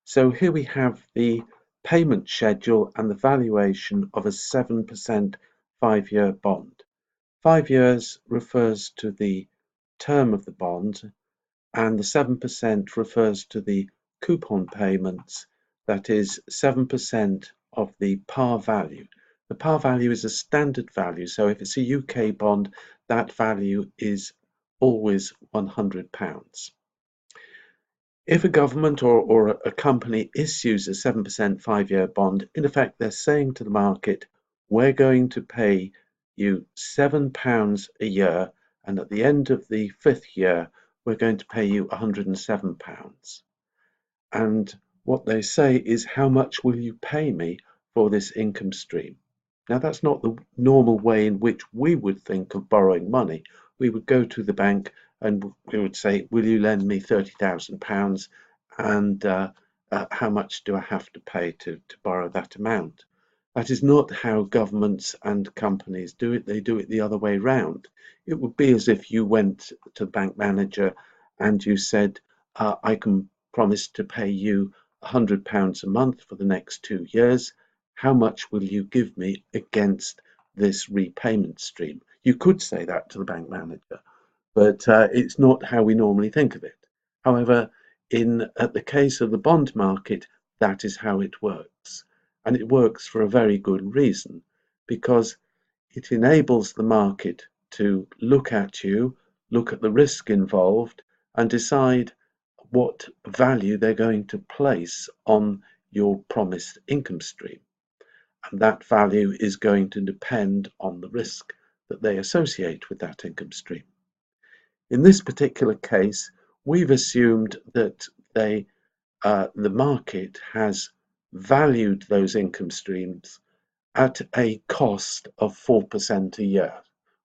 So here we have the payment schedule and the valuation of a 7% 5-year bond. 5 years refers to the term of the bond, and the 7% refers to the coupon payments, that is 7% of the par value. The par value is a standard value, so if it's a UK bond, that value is always £100. If a government or a company issues a 7% 5-year bond, in effect they're saying to the market, we're going to pay you £7 a year, and at the end of the 5th year, we're going to pay you £107. And what they say is, how much will you pay me for this income stream? Now, that's not the normal way in which we would think of borrowing money. We would go to the bank and we would say, will you lend me £30,000? And how much do I have to pay to borrow that amount? That is not how governments and companies do it. They do it the other way round. It would be as if you went to the bank manager and you said, I can promise to pay you £100 a month for the next 2 years. How much will you give me against this repayment stream? You could say that to the bank manager, but it's not how we normally think of it. However, in the case of the bond market, that is how it works. And it works for a very good reason, because it enables the market to look at you, look at the risk involved, and decide what value they're going to place on your promised income stream. And that value is going to depend on the risk that they associate with that income stream. In this particular case, we've assumed that the market has valued those income streams at a cost of 4% a year,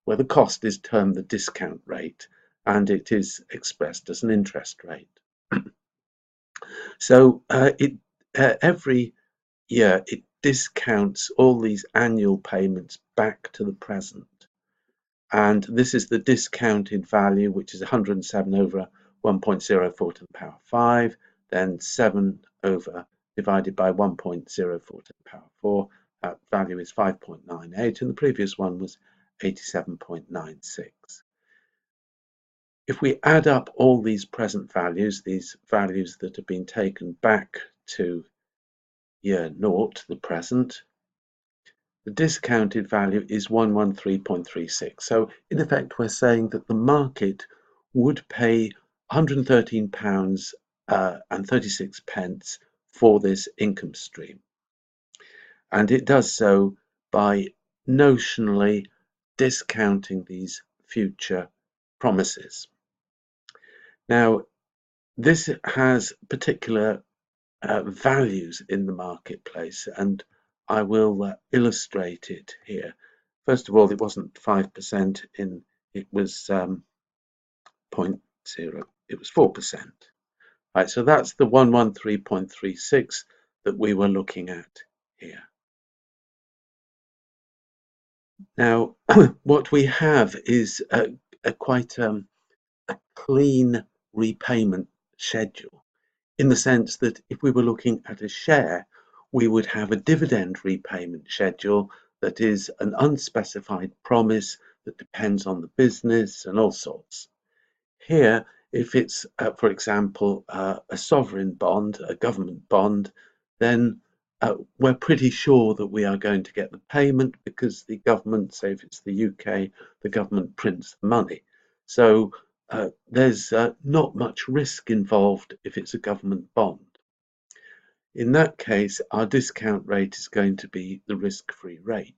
where the cost is termed the discount rate and it is expressed as an interest rate. So every year it discounts all these annual payments back to the present. And this is the discounted value, which is 107 over 1.04 to the power 5, then 7 over divided by 1.04 to the power 4. That value is 5.98, and the previous one was 87.96. If we add up all these present values, these values that have been taken back to year naught, the present, the discounted value is 113.36. So in effect, we're saying that the market would pay £113 and 36 pence for this income stream. And it does so by notionally discounting these future promises. Now, this has particular values in the marketplace, and I will illustrate it here. First of all, it wasn't 5%, it was 0.0, it was 4%. Right, so that's the 113.36 that we were looking at here. Now, what we have is quite a clean repayment schedule, in the sense that if we were looking at a share, we would have a dividend repayment schedule that is an unspecified promise that depends on the business and all sorts. Here, if it's, for example, a sovereign bond, a government bond, then we're pretty sure that we are going to get the payment, because the government, say if it's the UK, the government prints the money. So there's not much risk involved if it's a government bond. In that case, our discount rate is going to be the risk-free rate.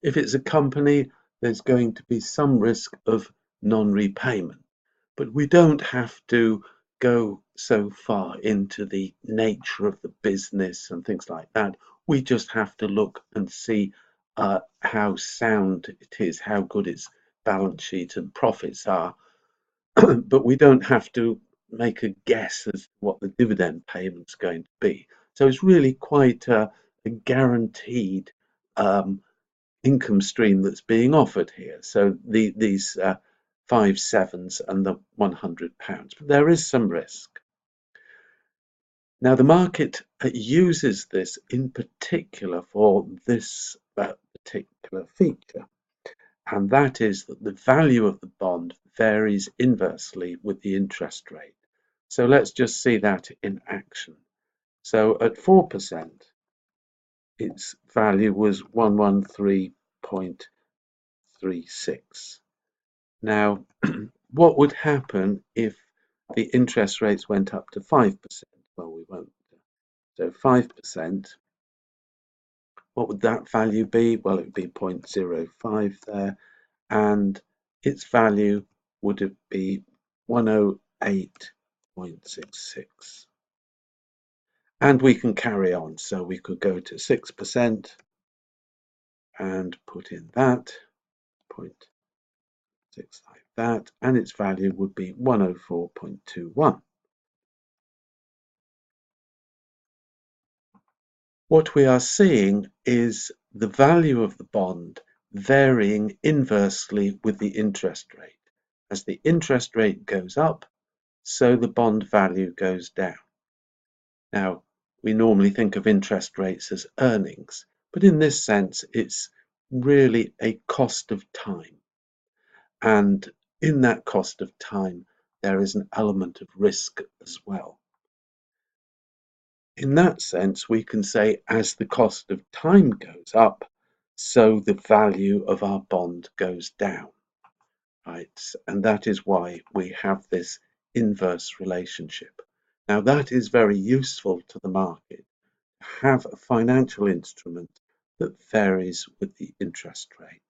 If it's a company, there's going to be some risk of non-repayment, but we don't have to go so far into the nature of the business and things like that. We just have to look and see how sound it is, how good its balance sheet and profits are. But we don't have to make a guess as to what the dividend payment's going to be. So it's really quite a guaranteed income stream that's being offered here. So these 5 sevens and the £100. But there is some risk. Now, the market uses this in particular for this particular feature, and that is that the value of the bond varies inversely with the interest rate. So let's just see that in action. So at 4%, its value was 113.36. Now, what would happen if the interest rates went up to 5%? Well, we won't. So 5%, what would that value be? Well, it would be 0.05 there, and its value would be 108.66. And we can carry on. So we could go to 6% and put in that 0.6 like that, and its value would be 104.21. What we are seeing is the value of the bond varying inversely with the interest rate. As the interest rate goes up, so the bond value goes down. Now, we normally think of interest rates as earnings, but in this sense, it's really a cost of time. And in that cost of time, there is an element of risk as well. In that sense, we can say as the cost of time goes up, so the value of our bond goes down, right? And that is why we have this inverse relationship. Now, that is very useful to the market, to have a financial instrument that varies with the interest rate.